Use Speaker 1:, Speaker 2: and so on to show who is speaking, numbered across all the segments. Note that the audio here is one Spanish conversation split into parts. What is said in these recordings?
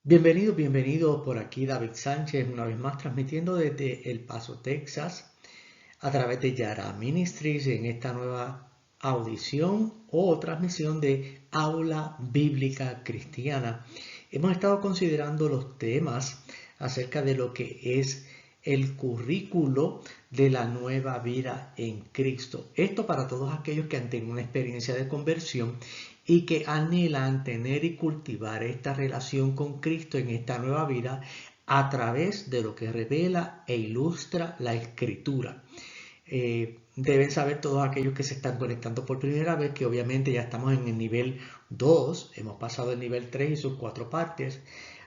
Speaker 1: Bienvenido por aquí David Sánchez, una vez más transmitiendo desde El Paso, Texas, a través de Yara Ministries en esta nueva audición o transmisión de Aula Bíblica Cristiana. Hemos estado considerando los temas acerca de lo que es el currículo de la nueva vida en Cristo. Esto para todos aquellos que han tenido una experiencia de conversión y que anhelan tener y cultivar esta relación con Cristo en esta nueva vida a través de lo que revela e ilustra la Escritura. Deben saber todos aquellos que se están conectando por primera vez que obviamente ya estamos en el nivel 2, hemos pasado el nivel 3 y sus 4 partes.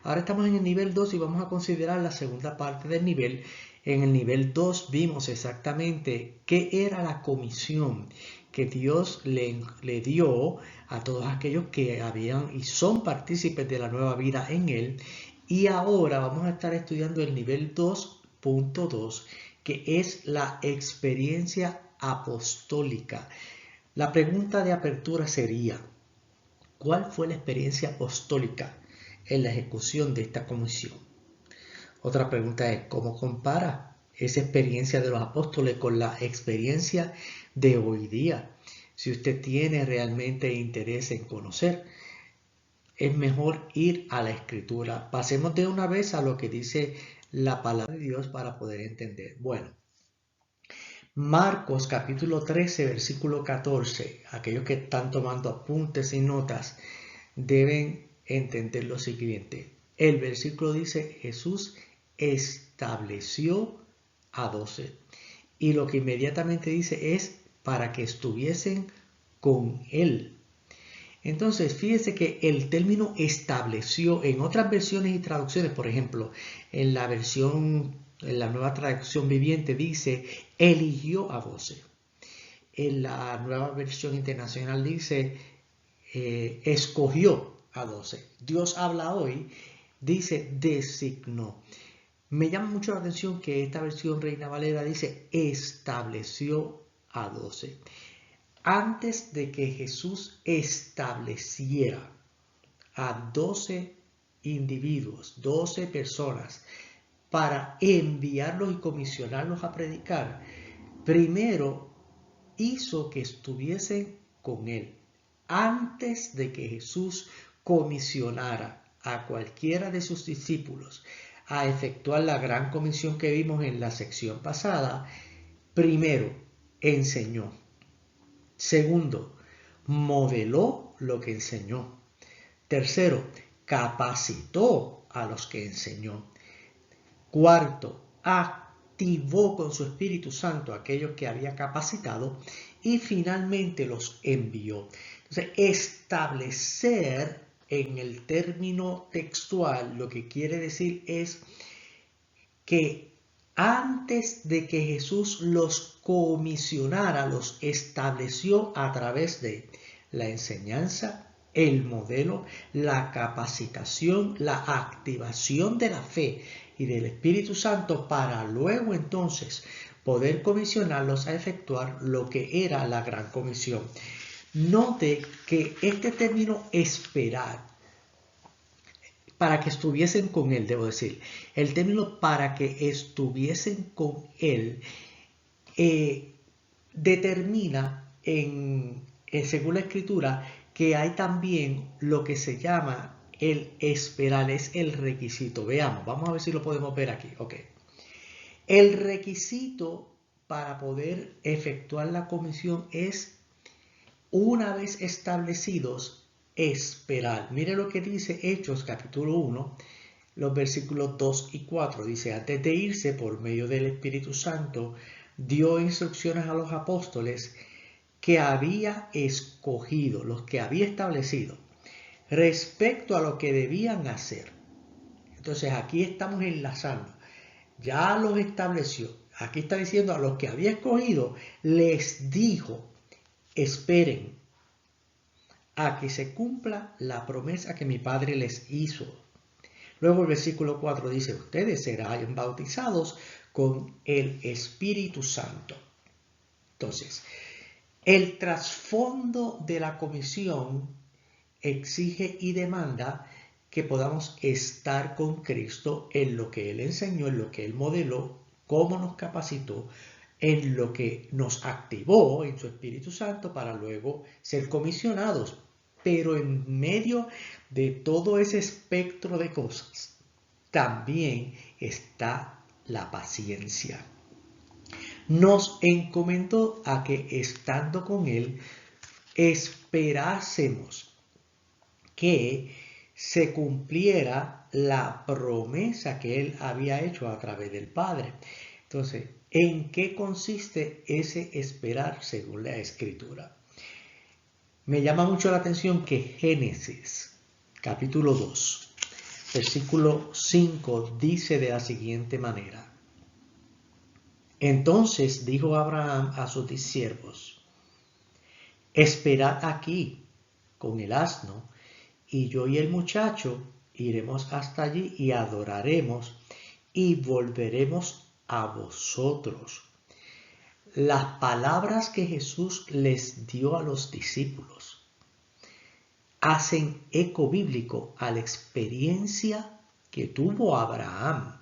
Speaker 1: Ahora estamos en el nivel 2 y vamos a considerar la segunda parte del nivel. En el nivel 2 vimos exactamente qué era la comisión que Dios le dio a todos aquellos que habían y son partícipes de la nueva vida en Él. Y ahora vamos a estar estudiando el nivel 2.2, que es la experiencia apostólica. La pregunta de apertura sería, ¿cuál fue la experiencia apostólica en la ejecución de esta comisión? Otra pregunta es, ¿cómo compara esa experiencia de los apóstoles con la experiencia de hoy día? Si usted tiene realmente interés en conocer, es mejor ir a la Escritura. Pasemos de una vez a lo que dice la palabra de Dios para poder entender. Bueno, Marcos capítulo 13, versículo 14. Aquellos que están tomando apuntes y notas deben entender lo siguiente. El versículo dice, Jesús estableció a 12. Y lo que inmediatamente dice es para que estuviesen con él. Entonces, fíjese que el término estableció en otras versiones y traducciones, por ejemplo, en la nueva traducción viviente dice, eligió a 12. En la nueva versión internacional dice, escogió a 12. Dios habla hoy, dice, designó. Me llama mucho la atención que esta versión Reina Valera dice, estableció a 12. Antes de que Jesús estableciera a 12 individuos, 12 personas, para enviarlos y comisionarlos a predicar, primero hizo que estuviesen con él. Antes de que Jesús comisionara a cualquiera de sus discípulos a efectuar la gran comisión que vimos en la sección pasada, primero enseñó. Segundo, modeló lo que enseñó. Tercero, capacitó a los que enseñó. Cuarto, activó con su Espíritu Santo a aquellos que había capacitado y finalmente los envió. Entonces, establecer en el término textual lo que quiere decir es que antes de que Jesús los comisionara, los estableció a través de la enseñanza, el modelo, la capacitación, la activación de la fe y del Espíritu Santo para luego entonces poder comisionarlos a efectuar lo que era la gran comisión. Note que este término esperar, para que estuviesen con él, debo decir. El término para que estuviesen con él determina, según la escritura, que hay también lo que se llama el esperar, es el requisito. Veamos, vamos a ver si lo podemos ver aquí. Okay. El requisito para poder efectuar la comisión es, una vez establecidos, esperar. Mire lo que dice Hechos capítulo 1, los versículos 2 y 4. Dice, antes de irse por medio del Espíritu Santo, dio instrucciones a los apóstoles que había escogido, los que había establecido, respecto a lo que debían hacer. Entonces aquí estamos enlazando. Ya los estableció. Aquí está diciendo a los que había escogido, les dijo, esperen a que se cumpla la promesa que mi Padre les hizo. Luego el versículo 4 dice, ustedes serán bautizados con el Espíritu Santo. Entonces, el trasfondo de la comisión exige y demanda que podamos estar con Cristo en lo que Él enseñó, en lo que Él modeló, cómo nos capacitó, en lo que nos activó en su Espíritu Santo para luego ser comisionados. Pero en medio de todo ese espectro de cosas, también está la paciencia. Nos encomendó a que estando con Él, esperásemos que se cumpliera la promesa que Él había hecho a través del Padre. Entonces, ¿en qué consiste ese esperar según la Escritura? Me llama mucho la atención que Génesis, capítulo 2, versículo 5, dice de la siguiente manera. Entonces dijo Abraham a sus siervos, esperad aquí con el asno, y yo y el muchacho iremos hasta allí y adoraremos y volveremos a vosotros. Las palabras que Jesús les dio a los discípulos hacen eco bíblico a la experiencia que tuvo Abraham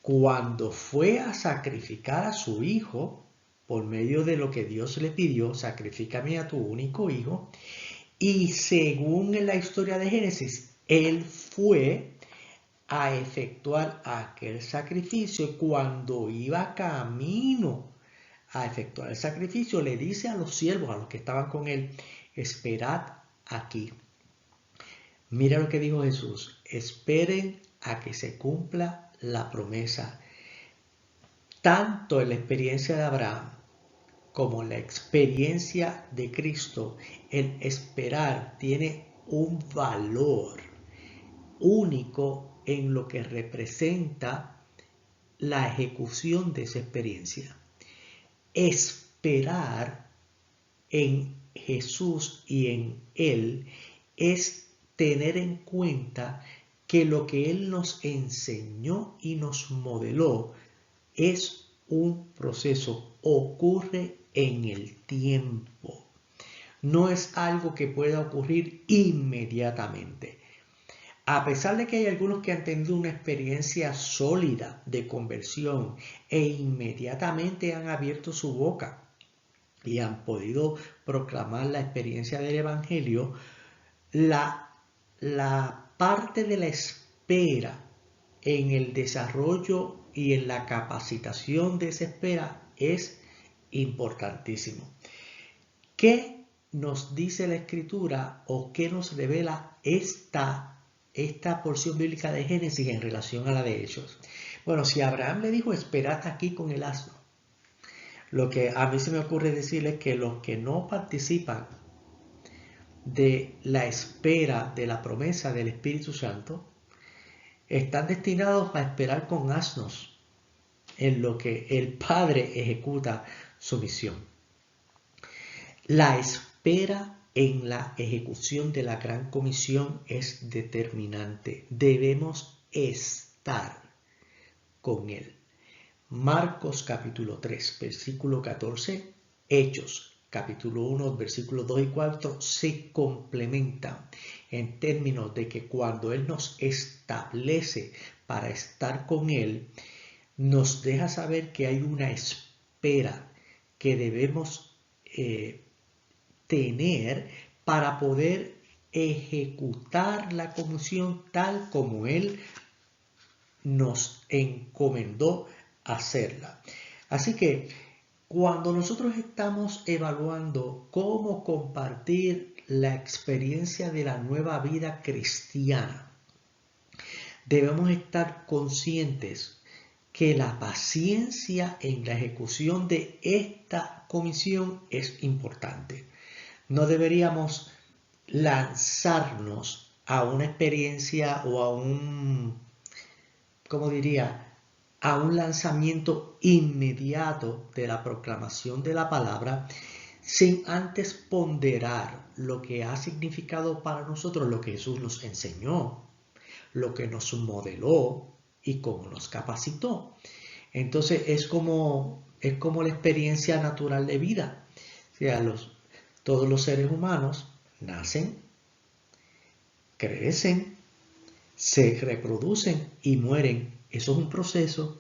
Speaker 1: cuando fue a sacrificar a su hijo por medio de lo que Dios le pidió, sacrifícame a tu único hijo. Y según en la historia de Génesis, él fue a efectuar aquel sacrificio. Cuando iba camino a efectuar el sacrificio, le dice a los siervos, a los que estaban con él, esperad aquí. Mira lo que dijo Jesús, esperen a que se cumpla la promesa. Tanto en la experiencia de Abraham como la experiencia de Cristo, el esperar tiene un valor único en lo que representa la ejecución de esa experiencia. Esperar en Jesús y en Él es tener en cuenta que lo que Él nos enseñó y nos modeló es un proceso, ocurre en el tiempo. No es algo que pueda ocurrir inmediatamente. A pesar de que hay algunos que han tenido una experiencia sólida de conversión e inmediatamente han abierto su boca y han podido proclamar la experiencia del Evangelio, la parte de la espera en el desarrollo y en la capacitación de esa espera es importantísimo. ¿Qué nos dice la Escritura o qué nos revela esta porción bíblica de Génesis en relación a la de Hechos? Bueno, si Abraham le dijo, esperad aquí con el asno, lo que a mí se me ocurre decirles que los que no participan de la espera de la promesa del Espíritu Santo están destinados a esperar con asnos en lo que el Padre ejecuta su misión. La espera en la ejecución de la gran comisión es determinante. Debemos estar con Él. Marcos capítulo 3, versículo 14, Hechos capítulo 1, versículos 2 y 4 se complementan en términos de que cuando Él nos establece para estar con Él, nos deja saber que hay una espera que debemos tener para poder ejecutar la comisión tal como Él nos encomendó hacerla. Así que cuando nosotros estamos evaluando cómo compartir la experiencia de la nueva vida cristiana, debemos estar conscientes que la paciencia en la ejecución de esta comisión es importante. No deberíamos lanzarnos a una experiencia o a un, ¿cómo diría?, a un lanzamiento inmediato de la proclamación de la palabra sin antes ponderar lo que ha significado para nosotros lo que Jesús nos enseñó, lo que nos modeló y cómo nos capacitó. Entonces es como la experiencia natural de vida. O sea, todos los seres humanos nacen, crecen, se reproducen y mueren. Eso es un proceso.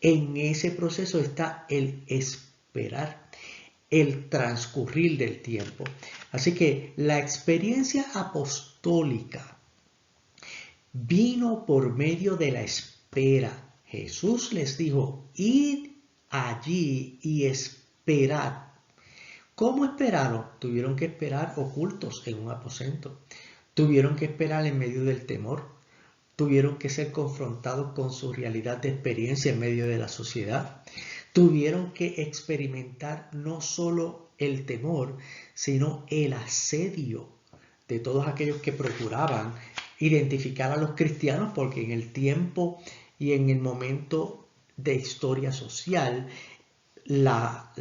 Speaker 1: En ese proceso está el esperar, el transcurrir del tiempo. Así que la experiencia apostólica vino por medio de la espera. Jesús les dijo, id allí y esperad. ¿Cómo esperaron? Tuvieron que esperar ocultos en un aposento. Tuvieron que esperar en medio del temor. Tuvieron que ser confrontados con su realidad de experiencia en medio de la sociedad. Tuvieron que experimentar no solo el temor, sino el asedio de todos aquellos que procuraban identificar a los cristianos, porque en el tiempo y en el momento de historia social, la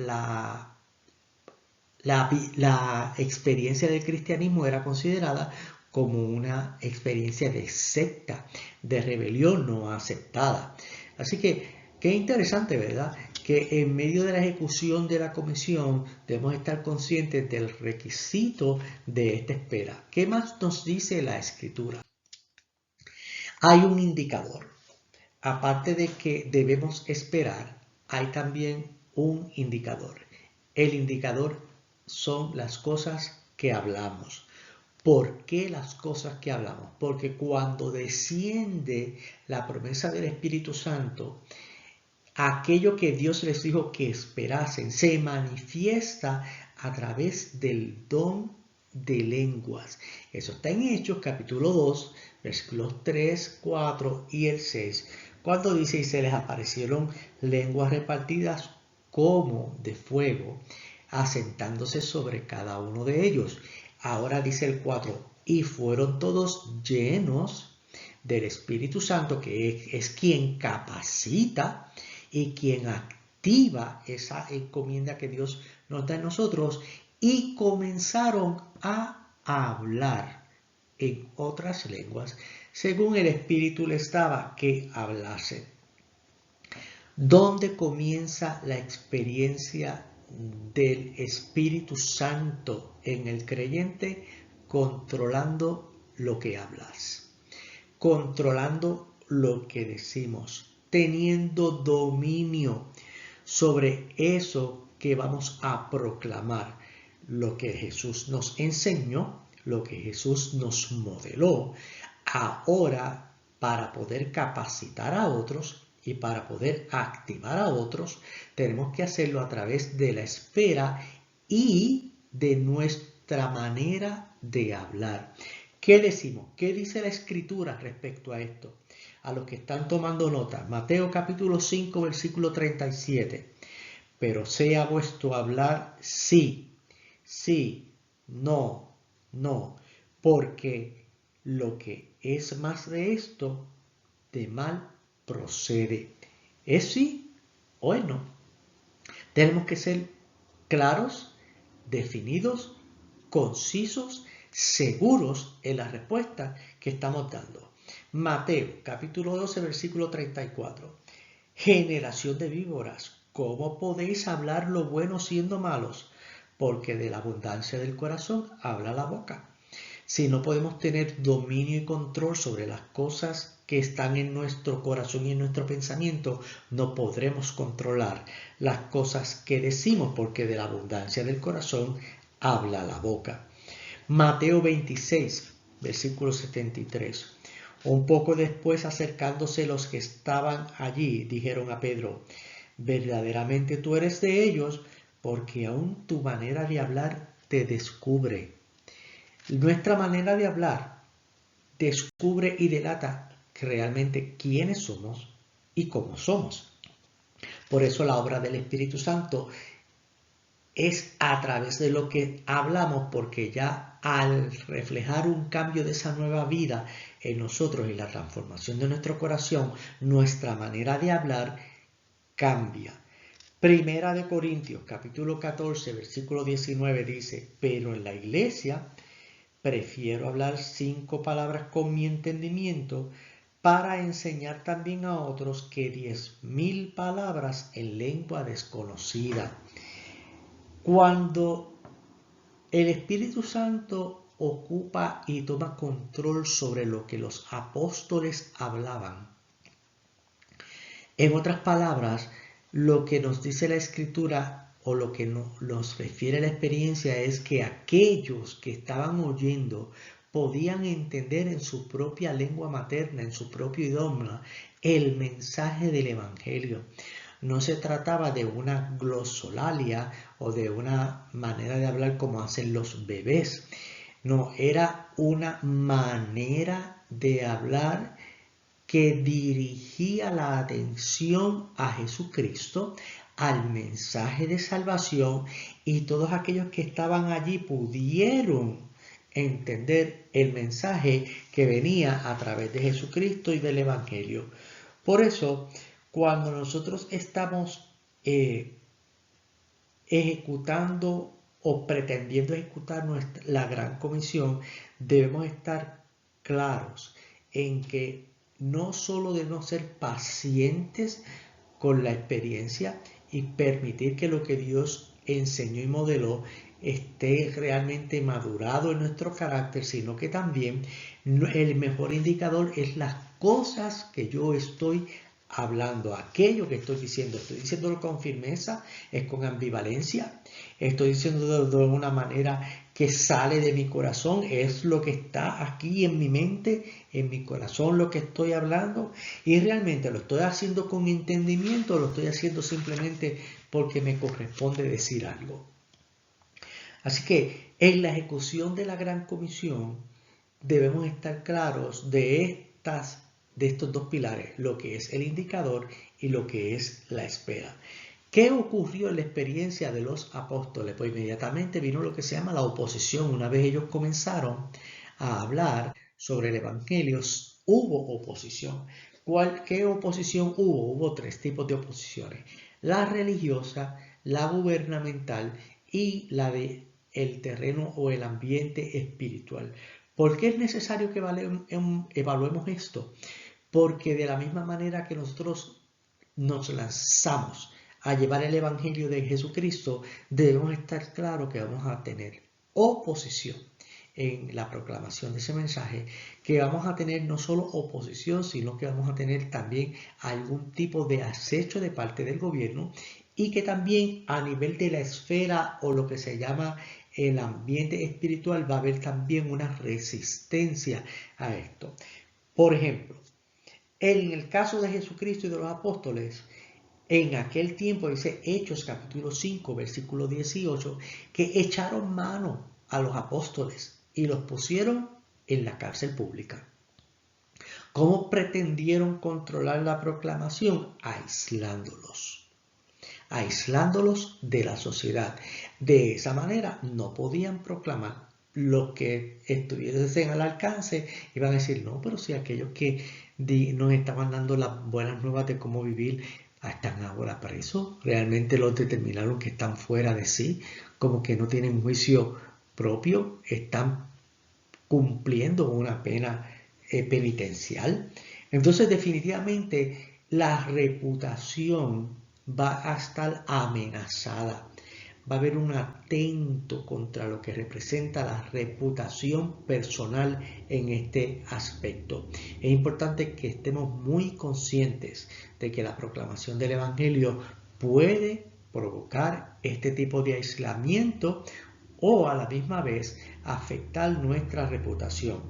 Speaker 1: experiencia del cristianismo era considerada como una experiencia de secta, de rebelión no aceptada. Así que, qué interesante, ¿verdad? Que en medio de la ejecución de la comisión debemos estar conscientes del requisito de esta espera. ¿Qué más nos dice la Escritura? Hay un indicador. Aparte de que debemos esperar, hay también un indicador. El indicador son las cosas que hablamos. ¿Por qué las cosas que hablamos? Porque cuando desciende la promesa del Espíritu Santo, aquello que Dios les dijo que esperasen se manifiesta a través del don de lenguas. Eso está en Hechos capítulo 2, versículos 3, 4 y el 6, cuando dice, y se les aparecieron lenguas repartidas como de fuego, asentándose sobre cada uno de ellos. Ahora dice el 4, y fueron todos llenos del Espíritu Santo, que es quien capacita y quien activa esa encomienda que Dios nos da en nosotros, y comenzaron a hablar en otras lenguas, según el Espíritu les daba que hablasen. ¿Dónde comienza la experiencia del Espíritu Santo en el creyente? Controlando lo que hablas, controlando lo que decimos, teniendo dominio sobre eso que vamos a proclamar, lo que Jesús nos enseñó, lo que Jesús nos modeló. Ahora, para poder capacitar a otros y para poder activar a otros, tenemos que hacerlo a través de la espera y de nuestra manera de hablar. ¿Qué decimos? ¿Qué dice la Escritura respecto a esto? A los que están tomando nota, Mateo capítulo 5, versículo 37. Pero sea vuestro hablar sí, sí, no, no, porque lo que es más de esto, de mal procede. ¿Es sí o es no? Tenemos que ser claros, definidos, concisos, seguros en la respuesta que estamos dando. Mateo capítulo 12, versículo 34. Generación de víboras, ¿cómo podéis hablar lo bueno siendo malos? Porque de la abundancia del corazón habla la boca. Si no podemos tener dominio y control sobre las cosas que están en nuestro corazón y en nuestro pensamiento, no podremos controlar las cosas que decimos, porque de la abundancia del corazón habla la boca. Mateo 26, versículo 73. Un poco después, acercándose los que estaban allí, dijeron a Pedro, verdaderamente tú eres de ellos, porque aún tu manera de hablar te descubre. Nuestra manera de hablar descubre y delata realmente quiénes somos y cómo somos. Por eso la obra del Espíritu Santo es a través de lo que hablamos, porque ya al reflejar un cambio de esa nueva vida en nosotros y la transformación de nuestro corazón, nuestra manera de hablar cambia. Primera de Corintios, capítulo 14, versículo 19 dice, pero en la iglesia prefiero hablar 5 palabras con mi entendimiento para enseñar también a otros que 10,000 palabras en lengua desconocida. Cuando el Espíritu Santo ocupa y toma control sobre lo que los apóstoles hablaban. En otras palabras, lo que nos dice la Escritura o lo que nos refiere la experiencia es que aquellos que estaban oyendo podían entender en su propia lengua materna, en su propio idioma, el mensaje del Evangelio. No se trataba de una glosolalia o de una manera de hablar como hacen los bebés. No, era una manera de hablar que dirigía la atención a Jesucristo, al mensaje de salvación, y todos aquellos que estaban allí pudieron entender el mensaje que venía a través de Jesucristo y del Evangelio. Por eso, cuando nosotros estamos ejecutando o pretendiendo ejecutar la gran comisión, debemos estar claros en que no solo debemos ser pacientes con la experiencia y permitir que lo que Dios enseñó y modeló esté realmente madurado en nuestro carácter, sino que también el mejor indicador es las cosas que yo estoy hablando, aquello que estoy diciéndolo con firmeza, es con ambivalencia, estoy diciendo de una manera que sale de mi corazón, es lo que está aquí en mi mente, en mi corazón lo que estoy hablando, y realmente lo estoy haciendo con entendimiento o lo estoy haciendo simplemente porque me corresponde decir algo. Así que en la ejecución de la Gran Comisión debemos estar claros de estos dos pilares, lo que es el indicador y lo que es la espera. ¿Qué ocurrió en la experiencia de los apóstoles? Pues inmediatamente vino lo que se llama la oposición. Una vez ellos comenzaron a hablar sobre el Evangelio, hubo oposición. ¿Qué oposición hubo? Hubo tres tipos de oposiciones: la religiosa, la gubernamental y la de el terreno o el ambiente espiritual. ¿Por qué es necesario que evaluemos esto? Porque de la misma manera que nosotros nos lanzamos a llevar el Evangelio de Jesucristo, debemos estar claros que vamos a tener oposición en la proclamación de ese mensaje, que vamos a tener no solo oposición, sino que vamos a tener también algún tipo de acecho de parte del gobierno, y que también a nivel de la esfera o lo que se llama el ambiente espiritual va a haber también una resistencia a esto. Por ejemplo, en el caso de Jesucristo y de los apóstoles, en aquel tiempo, dice Hechos capítulo 5, versículo 18, que echaron mano a los apóstoles y los pusieron en la cárcel pública. ¿Cómo pretendieron controlar la proclamación? Aislándolos de la sociedad. De esa manera no podían proclamar. Los que estuviesen al alcance iban a decir, no, pero si aquellos que nos estaban dando las buenas nuevas de cómo vivir están ahora presos, realmente los determinaron que están fuera de sí, como que no tienen juicio propio, están cumpliendo una pena penitencial. Entonces definitivamente la reputación va a estar amenazada. Va a haber un atento contra lo que representa la reputación personal en este aspecto. Es importante que estemos muy conscientes de que la proclamación del Evangelio puede provocar este tipo de aislamiento o a la misma vez afectar nuestra reputación.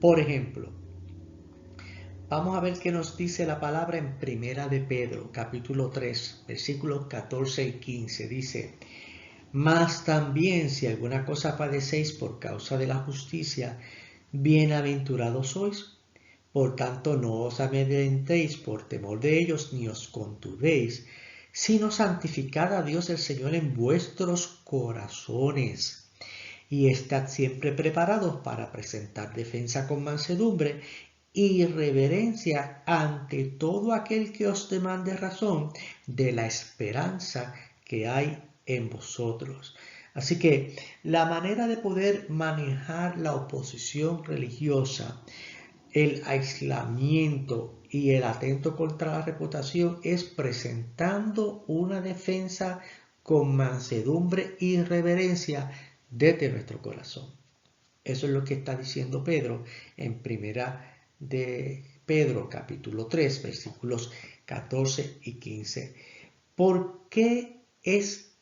Speaker 1: Por ejemplo, vamos a ver qué nos dice la palabra en Primera de Pedro, capítulo 3, versículos 14 y 15. Dice: mas también si alguna cosa padecéis por causa de la justicia, bienaventurados sois. Por tanto, no os amedrentéis por temor de ellos, ni os conturbéis, sino santificad a Dios el Señor en vuestros corazones. Y estad siempre preparados para presentar defensa con mansedumbre y reverencia ante todo aquel que os demande razón de la esperanza que hay en vosotros. Así que la manera de poder manejar la oposición religiosa, el aislamiento y el atento contra la reputación es presentando una defensa con mansedumbre y reverencia desde nuestro corazón. Eso es lo que está diciendo Pedro en primera de Pedro, capítulo 3, versículos 14 y 15. ¿Por qué es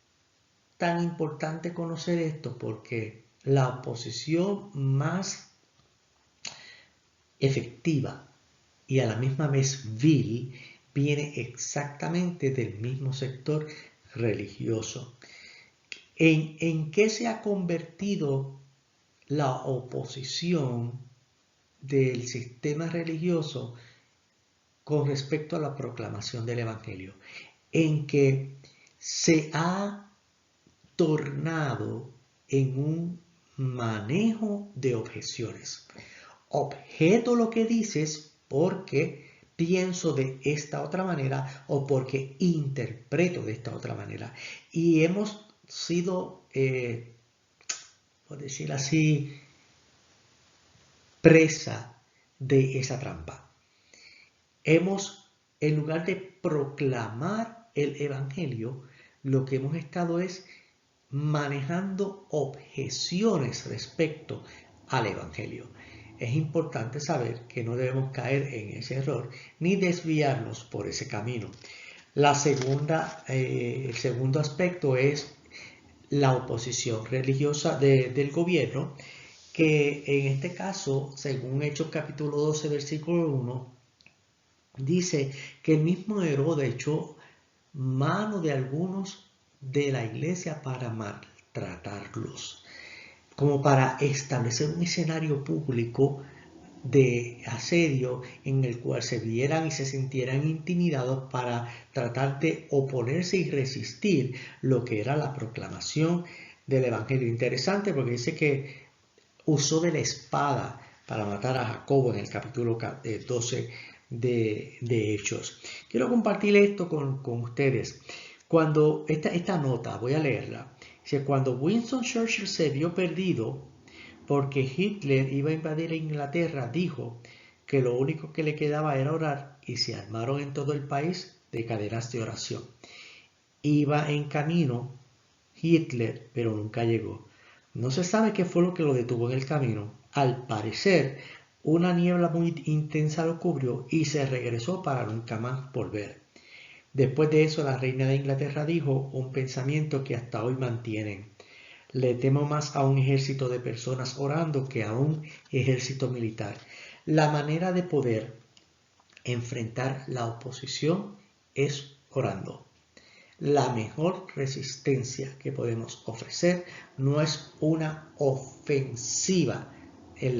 Speaker 1: tan importante conocer esto? Porque la oposición más efectiva y a la misma vez vil viene exactamente del mismo sector religioso. ¿En qué se ha convertido la oposición del sistema religioso con respecto a la proclamación del Evangelio? En que se ha tornado en un manejo de objeciones. Objeto lo que dices porque pienso de esta otra manera o porque interpreto de esta otra manera. Y hemos sido, por decir así, presa de esa trampa. Hemos, en lugar de proclamar el Evangelio, lo que hemos estado es manejando objeciones respecto al Evangelio. Es importante saber que no debemos caer en ese error ni desviarnos por ese camino. El segundo aspecto es la oposición religiosa del gobierno, que en este caso, según Hechos capítulo 12, versículo 1, dice que el mismo Herodes echó mano de algunos de la iglesia para maltratarlos, como para establecer un escenario público de asedio en el cual se vieran y se sintieran intimidados para tratar de oponerse y resistir lo que era la proclamación del Evangelio. Interesante porque dice que usó de la espada para matar a Jacobo en el capítulo 12 de Hechos. Quiero compartir esto con ustedes. Cuando esta nota, voy a leerla, dice: cuando Winston Churchill se vio perdido porque Hitler iba a invadir Inglaterra, dijo que lo único que le quedaba era orar y se armaron en todo el país de cadenas de oración. Iba en camino Hitler, pero nunca llegó. No se sabe qué fue lo que lo detuvo en el camino. Al parecer, una niebla muy intensa lo cubrió y se regresó para nunca más volver. Después de eso, la reina de Inglaterra dijo un pensamiento que hasta hoy mantienen: le temo más a un ejército de personas orando que a un ejército militar. La manera de poder enfrentar la oposición es orando. La mejor resistencia que podemos ofrecer no es una ofensiva de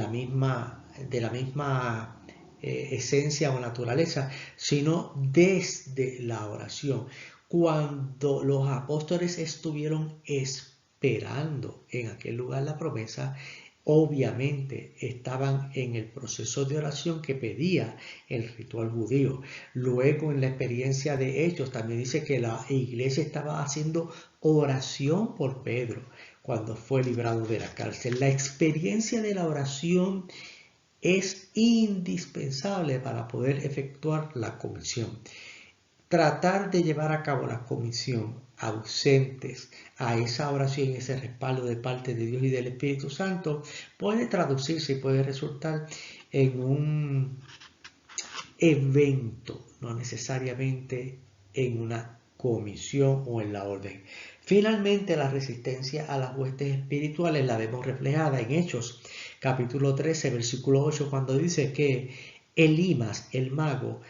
Speaker 1: la misma esencia o naturaleza, sino desde la oración. Cuando los apóstoles estuvieron esperando en aquel lugar la promesa, obviamente estaban en el proceso de oración que pedía el ritual judío. Luego, en la experiencia de Hechos, también dice que la iglesia estaba haciendo oración por Pedro cuando fue librado de la cárcel. La experiencia de la oración es indispensable para poder efectuar la comisión. Tratar de llevar a cabo la comisión ausentes a esa oración y ese respaldo de parte de Dios y del Espíritu Santo puede traducirse y puede resultar en un evento, no necesariamente en una comisión o en la orden. Finalmente, la resistencia a las huestes espirituales la vemos reflejada en Hechos capítulo 13, versículo 8, cuando dice que Elimas, el mago,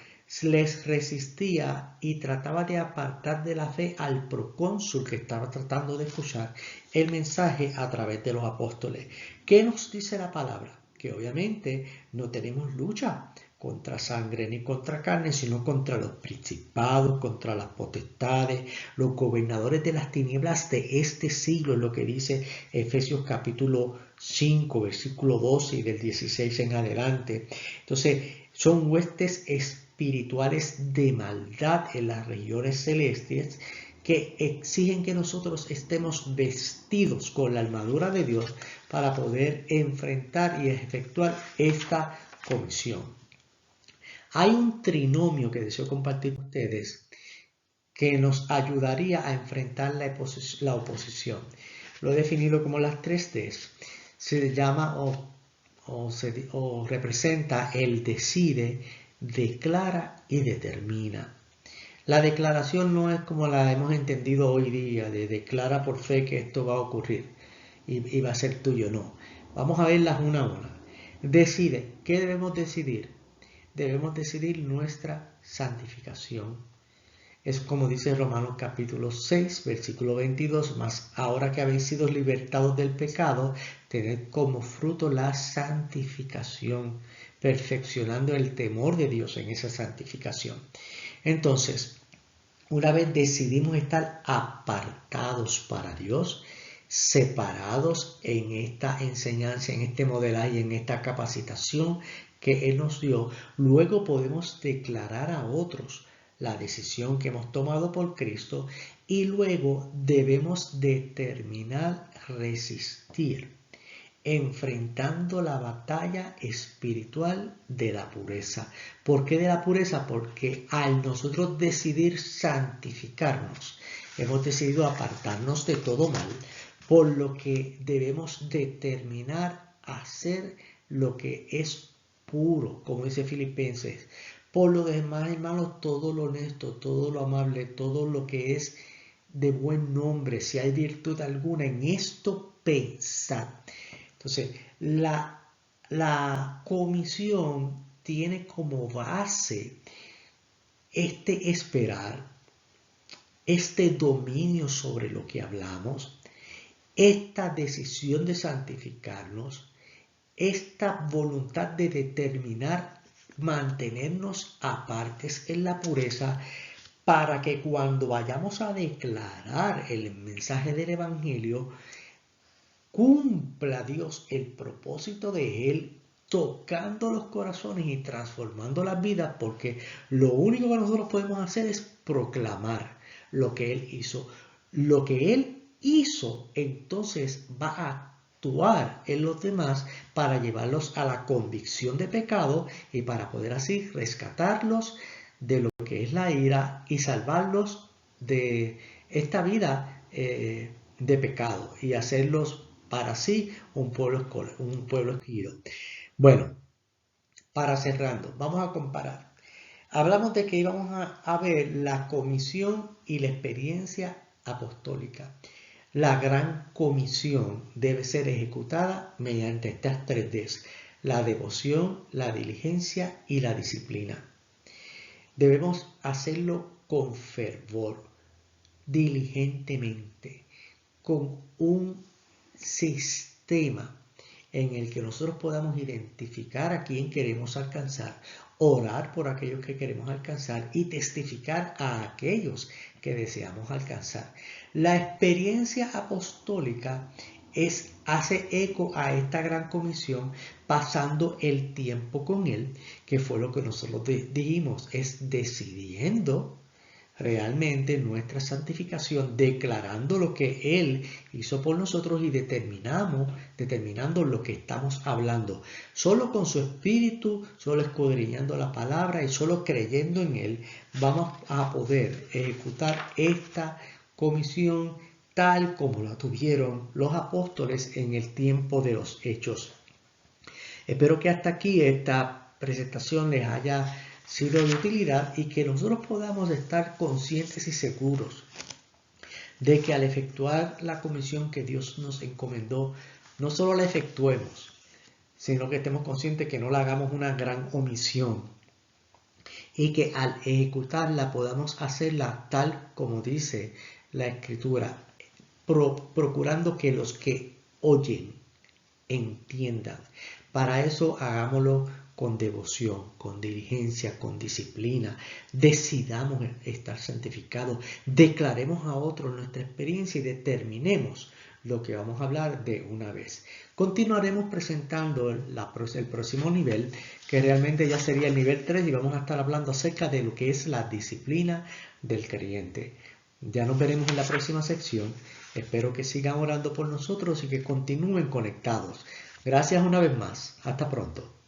Speaker 1: les resistía y trataba de apartar de la fe al procónsul que estaba tratando de escuchar el mensaje a través de los apóstoles. ¿Qué nos dice la palabra? Que obviamente no tenemos lucha contra sangre ni contra carne, sino contra los principados, contra las potestades, los gobernadores de las tinieblas de este siglo, es lo que dice Efesios capítulo 5, versículo 12 y del 16 en adelante. Entonces, son huestes espirituales de maldad en las regiones celestes que exigen que nosotros estemos vestidos con la armadura de Dios para poder enfrentar y efectuar esta comisión. Hay un trinomio que deseo compartir con ustedes que nos ayudaría a enfrentar la oposición. Lo he definido como las 3 Ds. se llama o representa el decide, declara y determina. La declaración no es como la hemos entendido hoy día, de declara por fe que esto va a ocurrir y va a ser tuyo, no. Vamos a verlas una a una. Decide, ¿qué debemos decidir? Debemos decidir nuestra santificación. Es como dice Romanos capítulo 6, versículo 22, mas ahora que habéis sido libertados del pecado, tened como fruto la santificación, perfeccionando el temor de Dios en esa santificación. Entonces, una vez decidimos estar apartados para Dios, separados en esta enseñanza, en este modelaje, en esta capacitación que Él nos dio, luego podemos declarar a otros la decisión que hemos tomado por Cristo y luego debemos determinar resistir, enfrentando la batalla espiritual de la pureza. ¿Por qué de la pureza? Porque al nosotros decidir santificarnos, hemos decidido apartarnos de todo mal, por lo que debemos determinar hacer lo que es puro, como dice Filipenses. Por lo demás, hermanos, todo lo honesto, todo lo amable, todo lo que es de buen nombre, si hay virtud alguna, en esto pensad. Entonces, la comisión tiene como base este esperar, este dominio sobre lo que hablamos, esta decisión de santificarnos, esta voluntad de determinar mantenernos apartes en la pureza para que cuando vayamos a declarar el mensaje del Evangelio, cumpla Dios el propósito de Él tocando los corazones y transformando las vidas, porque lo único que nosotros podemos hacer es proclamar lo que Él hizo. Lo que Él hizo, entonces va a actuar en los demás para llevarlos a la convicción de pecado y para poder así rescatarlos de lo que es la ira y salvarlos de esta vida de pecado y hacerlos para sí un pueblo escogido. Bueno, para cerrando, vamos a comparar. Hablamos de que íbamos a ver la comisión y la experiencia apostólica. La gran comisión debe ser ejecutada mediante estas 3Ds: la devoción, la diligencia y la disciplina. Debemos hacerlo con fervor, diligentemente, con un sistema en el que nosotros podamos identificar a quién queremos alcanzar, orar por aquellos que queremos alcanzar y testificar a aquellos que deseamos alcanzar. La experiencia apostólica hace eco a esta gran comisión pasando el tiempo con Él, que fue lo que nosotros dijimos, es decidiendo realmente nuestra santificación, declarando lo que Él hizo por nosotros y determinando lo que estamos hablando. Solo con su Espíritu, solo escudriñando la palabra y solo creyendo en Él, vamos a poder ejecutar esta comisión tal como la tuvieron los apóstoles en el tiempo de los Hechos. Espero que hasta aquí esta presentación les haya sido de utilidad y que nosotros podamos estar conscientes y seguros de que al efectuar la comisión que Dios nos encomendó, no solo la efectuemos, sino que estemos conscientes que no la hagamos una gran omisión y que al ejecutarla podamos hacerla tal como dice la Escritura, procurando que los que oyen entiendan. Para eso hagámoslo con devoción, con diligencia, con disciplina. Decidamos estar santificados, declaremos a otros nuestra experiencia y determinemos lo que vamos a hablar de una vez. Continuaremos presentando el próximo nivel, que realmente ya sería el nivel 3, y vamos a estar hablando acerca de lo que es la disciplina del creyente. Ya nos veremos en la próxima sección. Espero que sigan orando por nosotros y que continúen conectados. Gracias una vez más. Hasta pronto.